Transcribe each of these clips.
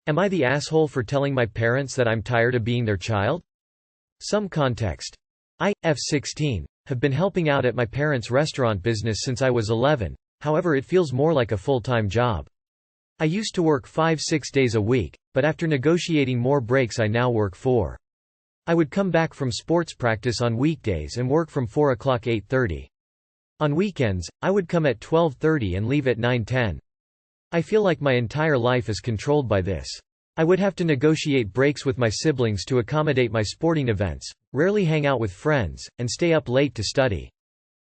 Am I the asshole for telling my parents that I'm tired of being their child? Some context. I, F16, have been helping out at my parents' restaurant business since I was 11, however it feels more like a full-time job. I used to work 5–6 days a week, but after negotiating more breaks I now work 4. I would come back from sports practice on weekdays and work from 4 o'clock 8:30. On weekends, I would come at 12:30 and leave at 9:10. I feel like my entire life is controlled by this. I would have to negotiate breaks with my siblings to accommodate my sporting events, rarely hang out with friends, and stay up late to study.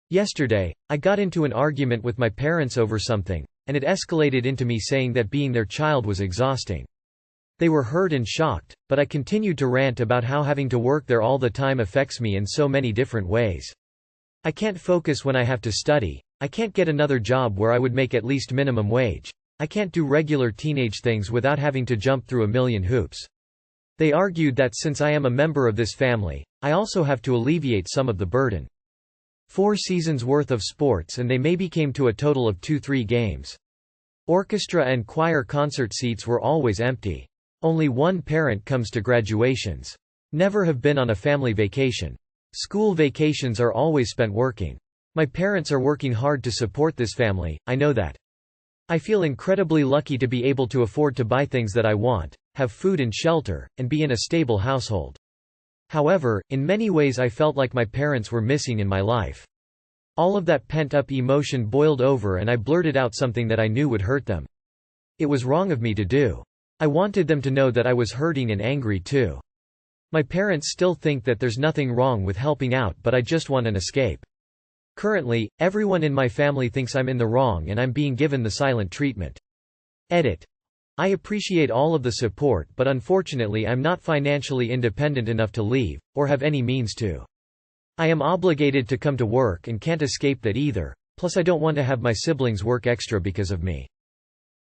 Yesterday, I got into an argument with my parents over something, and it escalated into me saying that being their child was exhausting. They were hurt and shocked, but I continued to rant about how having to work there all the time affects me in so many different ways. I can't focus when I have to study, I can't get another job where I would make at least minimum wage. I can't do regular teenage things without having to jump through a million hoops. They argued that since I am a member of this family, I also have to alleviate some of the burden. 4 seasons worth of sports and they maybe came to a total of 2–3 games. Orchestra and choir concert seats were always empty. Only one parent comes to graduations. Never have been on a family vacation. School vacations are always spent working. My parents are working hard to support this family, I know that. I feel incredibly lucky to be able to afford to buy things that I want, have food and shelter, and be in a stable household. However, in many ways I felt like my parents were missing in my life. All of that pent-up emotion boiled over and I blurted out something that I knew would hurt them. It was wrong of me to do. I wanted them to know that I was hurting and angry too. My parents still think that there's nothing wrong with helping out, but I just want an escape. Currently, everyone in my family thinks I'm in the wrong and I'm being given the silent treatment. Edit. I appreciate all of the support, but unfortunately I'm not financially independent enough to leave, or have any means to. I am obligated to come to work and can't escape that either, plus I don't want to have my siblings work extra because of me.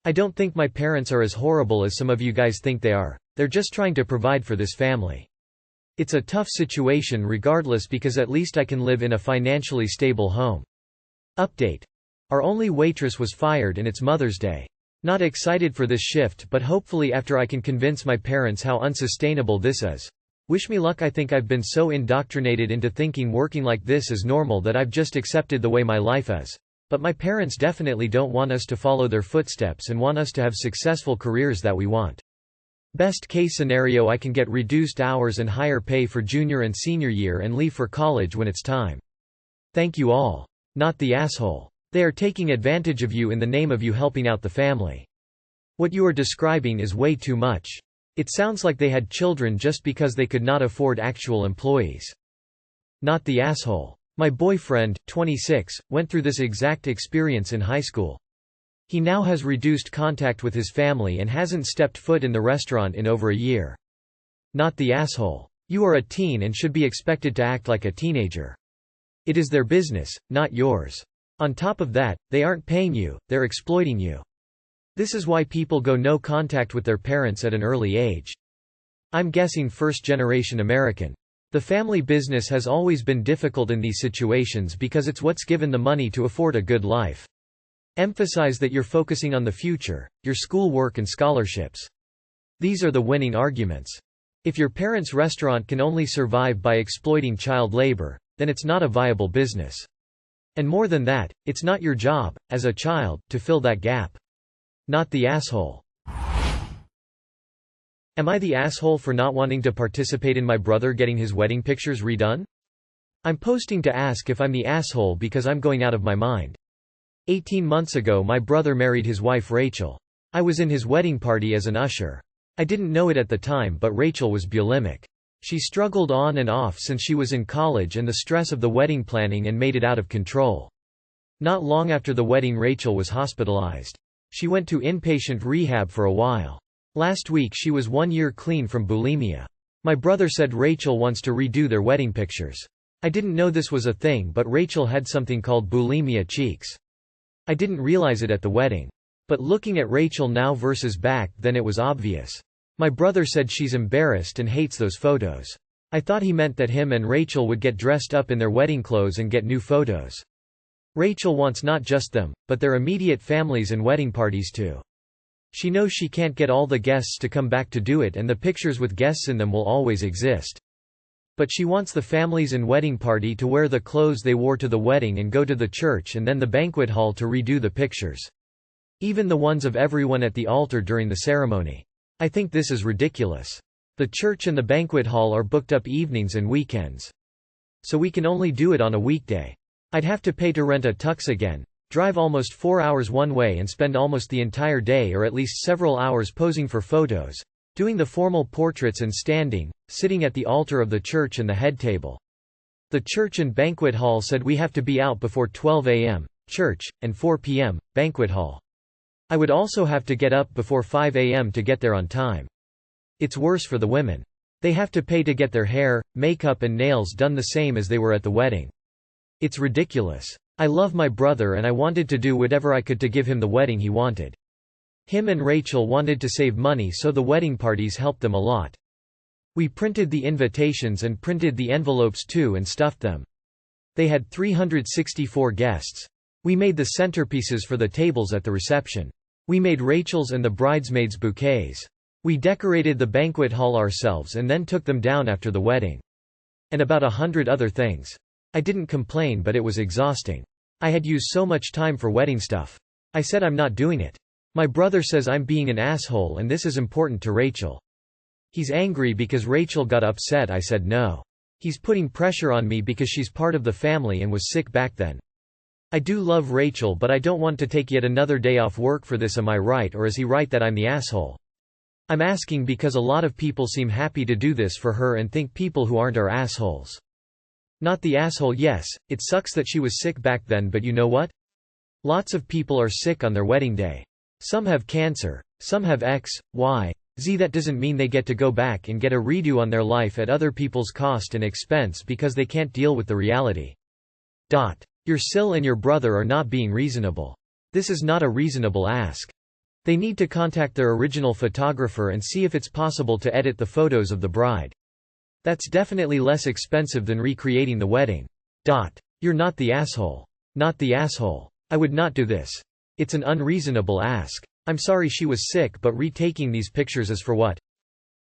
I don't think my parents are as horrible as some of you guys think they are, they're just trying to provide for this family. It's a tough situation regardless because at least I can live in a financially stable home. Update. Our only waitress was fired and it's Mother's Day. Not excited for this shift, but hopefully after I can convince my parents how unsustainable this is. Wish me luck. I think I've been so indoctrinated into thinking working like this is normal that I've just accepted the way my life is. But my parents definitely don't want us to follow their footsteps and want us to have successful careers that we want. Best case scenario, I can get reduced hours and higher pay for junior and senior year and leave for college when it's time. Thank you all. Not the asshole. They are taking advantage of you in the name of you helping out the family. What you are describing is way too much. It sounds like they had children just because they could not afford actual employees. Not the asshole. My boyfriend, 26, went through this exact experience in high school. He now has reduced contact with his family and hasn't stepped foot in the restaurant in over a year. Not the asshole. You are a teen and should be expected to act like a teenager. It is their business, not yours. On top of that, they aren't paying you, they're exploiting you. This is why people go no contact with their parents at an early age. I'm guessing first-generation American. The family business has always been difficult in these situations because it's what's given the money to afford a good life. Emphasize that you're focusing on the future, your schoolwork and scholarships. These are the winning arguments. If your parents' restaurant can only survive by exploiting child labor, then it's not a viable business. And more than that, it's not your job, as a child, to fill that gap. Not the asshole. Am I the asshole for not wanting to participate in my brother getting his wedding pictures redone? I'm posting to ask if I'm the asshole because I'm going out of my mind. 18 months ago my brother married his wife Rachel. I was in his wedding party as an usher. I didn't know it at the time, but Rachel was bulimic. She struggled on and off since she was in college and the stress of the wedding planning and made it out of control. Not long after the wedding Rachel was hospitalized. She went to inpatient rehab for a while. Last week she was 1 year clean from bulimia. My brother said Rachel wants to redo their wedding pictures. I didn't know this was a thing, but Rachel had something called bulimia cheeks. I didn't realize it at the wedding. But looking at Rachel now versus back then it was obvious. My brother said she's embarrassed and hates those photos. I thought he meant that him and Rachel would get dressed up in their wedding clothes and get new photos. Rachel wants not just them, but their immediate families and wedding parties too. She knows she can't get all the guests to come back to do it, and the pictures with guests in them will always exist. But she wants the families and wedding party to wear the clothes they wore to the wedding and go to the church and then the banquet hall to redo the pictures. Even the ones of everyone at the altar during the ceremony. I think this is ridiculous. The church and the banquet hall are booked up evenings and weekends. So we can only do it on a weekday. I'd have to pay to rent a tux again, drive almost 4 hours one way and spend almost the entire day or at least several hours posing for photos, doing the formal portraits and sitting at the altar of the church and the head table. The church and banquet hall said we have to be out before 12 a.m., church, and 4 p.m., banquet hall. I would also have to get up before 5 a.m. to get there on time. It's worse for the women. They have to pay to get their hair, makeup and nails done the same as they were at the wedding. It's ridiculous. I love my brother and I wanted to do whatever I could to give him the wedding he wanted. Him and Rachel wanted to save money, so the wedding parties helped them a lot. We printed the invitations and printed the envelopes too and stuffed them. They had 364 guests. We made the centerpieces for the tables at the reception. We made Rachel's and the bridesmaids' bouquets. We decorated the banquet hall ourselves and then took them down after the wedding. And about 100 other things. I didn't complain, but it was exhausting. I had used so much time for wedding stuff. I said I'm not doing it. My brother says I'm being an asshole and this is important to Rachel. He's angry because Rachel got upset. I said no. He's putting pressure on me because she's part of the family and was sick back then. I do love Rachel, but I don't want to take yet another day off work for this. Am I right, or is he right that I'm the asshole? I'm asking because a lot of people seem happy to do this for her and think people who aren't are assholes. Not the asshole. Yes, it sucks that she was sick back then, but you know what? Lots of people are sick on their wedding day. Some have cancer, some have X, Y, Z. That doesn't mean they get to go back and get a redo on their life at other people's cost and expense because they can't deal with the reality. Your Sil and your brother are not being reasonable. This is not a reasonable ask. They need to contact their original photographer and see if it's possible to edit the photos of the bride. That's definitely less expensive than recreating the wedding. You're not the asshole. Not the asshole. I would not do this. It's an unreasonable ask. I'm sorry she was sick, but retaking these pictures is for what?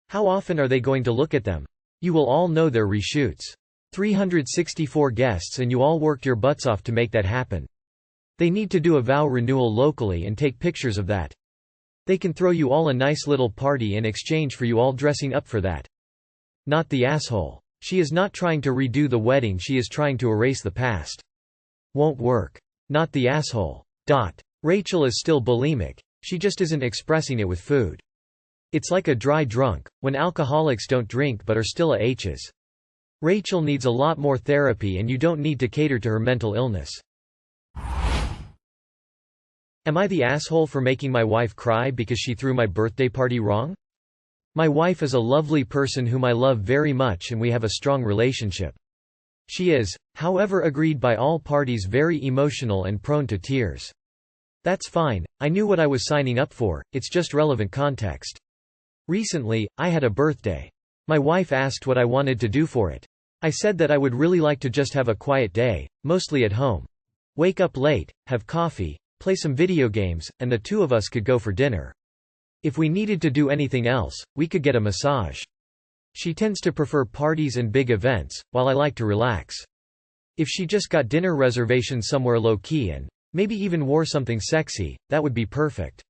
How often are they going to look at them? You will all know they're reshoots. 364 guests and you all worked your butts off to make that happen. They need to do a vow renewal locally and take pictures of that. They can throw you all a nice little party in exchange for you all dressing up for that. Not the asshole. She is not trying to redo the wedding, she is trying to erase the past. Won't work. Not the asshole. Rachel is still bulimic. She just isn't expressing it with food. It's like a dry drunk, when alcoholics don't drink but are still AHs. Rachel needs a lot more therapy and you don't need to cater to her mental illness. Am I the asshole for making my wife cry because she threw my birthday party wrong? My wife is a lovely person whom I love very much and we have a strong relationship. She is, however, agreed by all parties, very emotional and prone to tears. That's fine, I knew what I was signing up for, it's just relevant context. Recently, I had a birthday. My wife asked what I wanted to do for it. I said that I would really like to just have a quiet day, mostly at home. Wake up late, have coffee, play some video games, and the two of us could go for dinner. If we needed to do anything else, we could get a massage. She tends to prefer parties and big events, while I like to relax. If she just got dinner reservations somewhere low-key and maybe even wore something sexy, that would be perfect.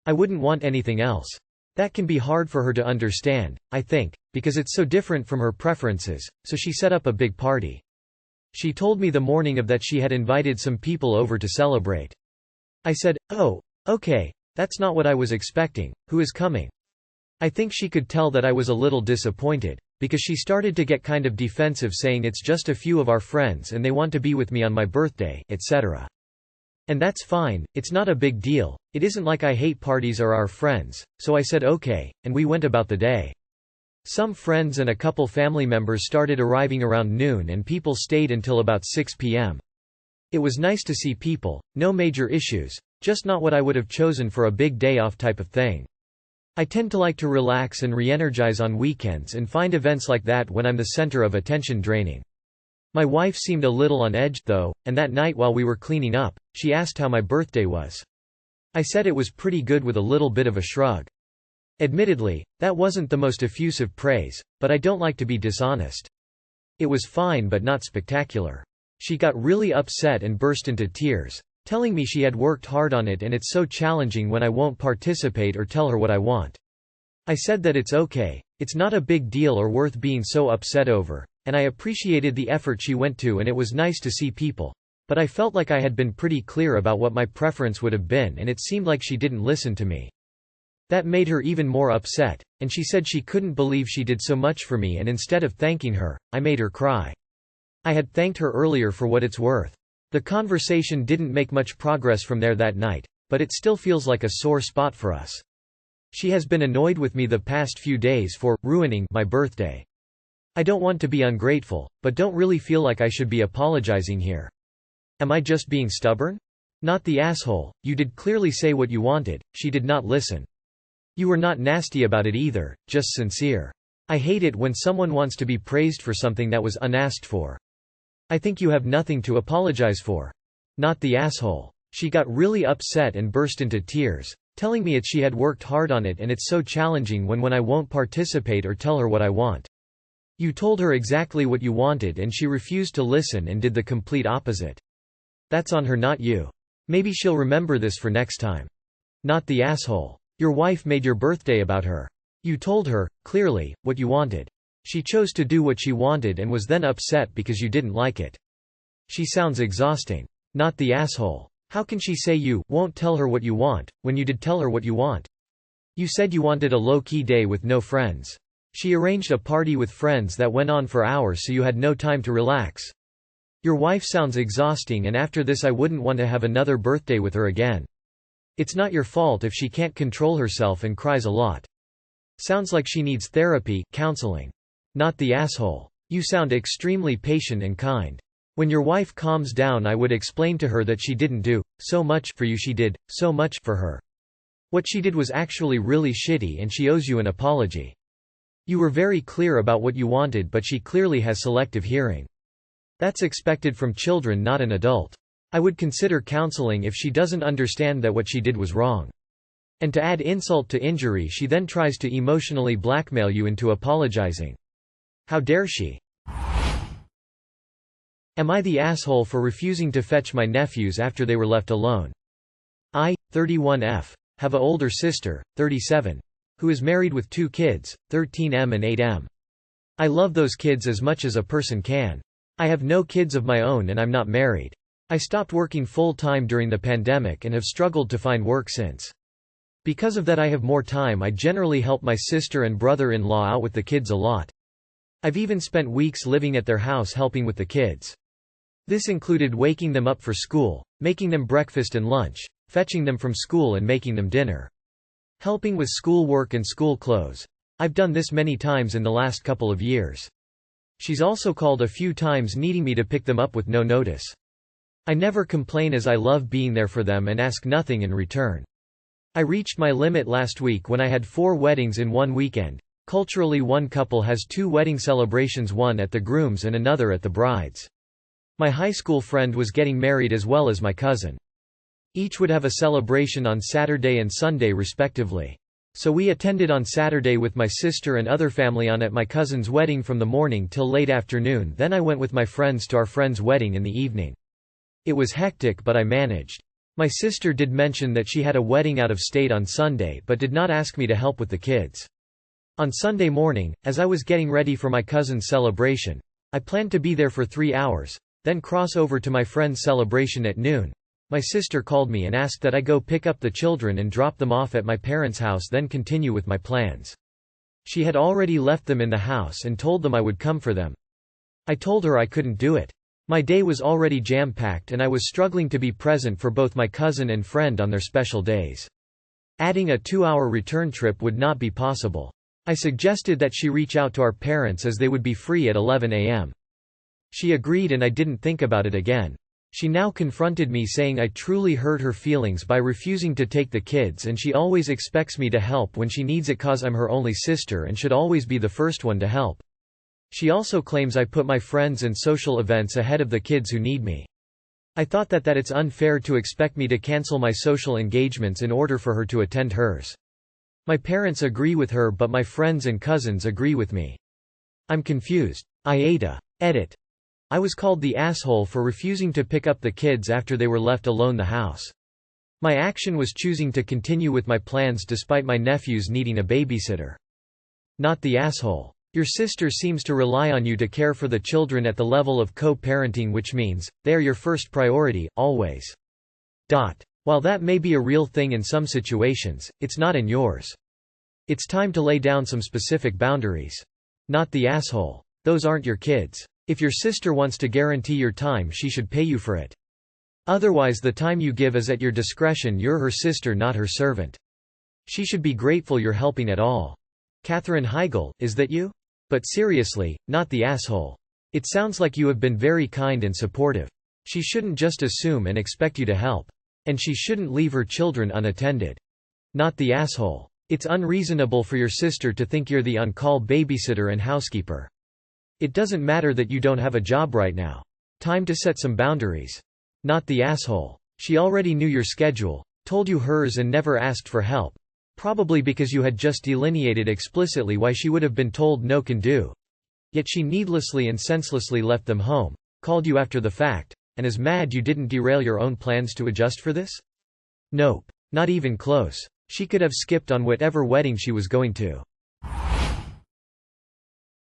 I wouldn't want anything else. That can be hard for her to understand, I think, because it's so different from her preferences, so she set up a big party. She told me the morning of that she had invited some people over to celebrate. I said, "Oh, okay, that's not what I was expecting, who is coming?" I think she could tell that I was a little disappointed, because she started to get kind of defensive, saying it's just a few of our friends and they want to be with me on my birthday, etc. And that's fine, it's not a big deal, it isn't like I hate parties or our friends, so I said okay, and we went about the day. Some friends and a couple family members started arriving around noon and people stayed until about 6 p.m. It was nice to see people, no major issues, just not what I would have chosen for a big day off type of thing. I tend to like to relax and re-energize on weekends and find events like that when I'm the center of attention draining. My wife seemed a little on edge, though, and that night while we were cleaning up, she asked how my birthday was. I said it was pretty good with a little bit of a shrug. Admittedly, that wasn't the most effusive praise, but I don't like to be dishonest. It was fine but not spectacular. She got really upset and burst into tears, telling me she had worked hard on it and it's so challenging when I won't participate or tell her what I want. I said that it's okay, it's not a big deal or worth being so upset over, and I appreciated the effort she went to and it was nice to see people. But I felt like I had been pretty clear about what my preference would have been and it seemed like she didn't listen to me. That made her even more upset, and she said she couldn't believe she did so much for me and instead of thanking her, I made her cry. I had thanked her earlier for what it's worth. The conversation didn't make much progress from there that night, but it still feels like a sore spot for us. She has been annoyed with me the past few days for ruining my birthday. I don't want to be ungrateful, but don't really feel like I should be apologizing here. Am I just being stubborn? Not the asshole, you did clearly say what you wanted, she did not listen. You were not nasty about it either, just sincere. I hate it when someone wants to be praised for something that was unasked for. I think you have nothing to apologize for. Not the asshole. She got really upset and burst into tears, telling me she had worked hard on it and it's so challenging when I won't participate or tell her what I want. You told her exactly what you wanted and she refused to listen and did the complete opposite. That's on her, not you. Maybe she'll remember this for next time. Not the asshole. Your wife made your birthday about her. You told her, clearly, what you wanted. She chose to do what she wanted and was then upset because you didn't like it. She sounds exhausting. Not the asshole. How can she say you won't tell her what you want, when you did tell her what you want? You said you wanted a low-key day with no friends. She arranged a party with friends that went on for hours so you had no time to relax. Your wife sounds exhausting and after this I wouldn't want to have another birthday with her again. It's not your fault if she can't control herself and cries a lot. Sounds like she needs therapy, counseling. Not the asshole. You sound extremely patient and kind. When your wife calms down I would explain to her that she didn't do so much for you, she did so much for her. What she did was actually really shitty and she owes you an apology. You were very clear about what you wanted but she clearly has selective hearing. That's expected from children, not an adult. I would consider counseling if she doesn't understand that what she did was wrong. And to add insult to injury she then tries to emotionally blackmail you into apologizing. How dare she? Am I the asshole for refusing to fetch my nephews after they were left alone? I, 31F, have a older sister, 37, who is married with 2 kids, 13M and 8M. I love those kids as much as a person can. I have no kids of my own and I'm not married. I stopped working full-time during the pandemic and have struggled to find work since. Because of that I have more time. I generally help my sister and brother-in-law out with the kids a lot. I've even spent weeks living at their house helping with the kids. This included waking them up for school, making them breakfast and lunch, fetching them from school and making them dinner. Helping with school work and school clothes. I've done this many times in the last couple of years. She's also called a few times needing me to pick them up with no notice. I never complain as I love being there for them and ask nothing in return. I reached my limit last week when I had 4 weddings in one weekend. Culturally, one couple has 2 wedding celebrations, one at the groom's and another at the bride's. My high school friend was getting married as well as my cousin. Each would have a celebration on Saturday and Sunday respectively. So we attended on Saturday with my sister and other family on at my cousin's wedding from the morning till late afternoon, then I went with my friends to our friend's wedding in the evening. It was hectic but I managed. My sister did mention that she had a wedding out of state on Sunday but did not ask me to help with the kids. On Sunday morning, as I was getting ready for my cousin's celebration, I planned to be there for 3 hours, then cross over to my friend's celebration at noon. My sister called me and asked that I go pick up the children and drop them off at my parents' house, then continue with my plans. She had already left them in the house and told them I would come for them. I told her I couldn't do it. My day was already jam-packed and I was struggling to be present for both my cousin and friend on their special days. Adding a 2-hour return trip would not be possible. I suggested that she reach out to our parents as they would be free at 11 a.m. She agreed and I didn't think about it again. She now confronted me saying I truly hurt her feelings by refusing to take the kids and she always expects me to help when she needs it cause I'm her only sister and should always be the first one to help. She also claims I put my friends and social events ahead of the kids who need me. I thought that it's unfair to expect me to cancel my social engagements in order for her to attend hers. My parents agree with her but my friends and cousins agree with me. I'm confused. AITA. Edit. I was called the asshole for refusing to pick up the kids after they were left alone the house. My action was choosing to continue with my plans despite my nephews needing a babysitter. Not the asshole. Your sister seems to rely on you to care for the children at the level of co-parenting, which means they are your first priority, always. While that may be a real thing in some situations, it's not in yours. It's time to lay down some specific boundaries. Not the asshole. Those aren't your kids. If your sister wants to guarantee your time, she should pay you for it. Otherwise, the time you give is at your discretion. You're her sister, not her servant. She should be grateful you're helping at all. Katherine Heigl, is that you? But seriously, not the asshole. It sounds like you have been very kind and supportive. She shouldn't just assume and expect you to help. And she shouldn't leave her children unattended. Not the asshole. It's unreasonable for your sister to think you're the on-call babysitter and housekeeper. It doesn't matter that you don't have a job right now. Time to set some boundaries. Not the asshole. She already knew your schedule, told you hers and never asked for help. Probably because you had just delineated explicitly why she would have been told no can do. Yet she needlessly and senselessly left them home, called you after the fact, and is mad you didn't derail your own plans to adjust for this? Nope. Not even close. She could have skipped on whatever wedding she was going to.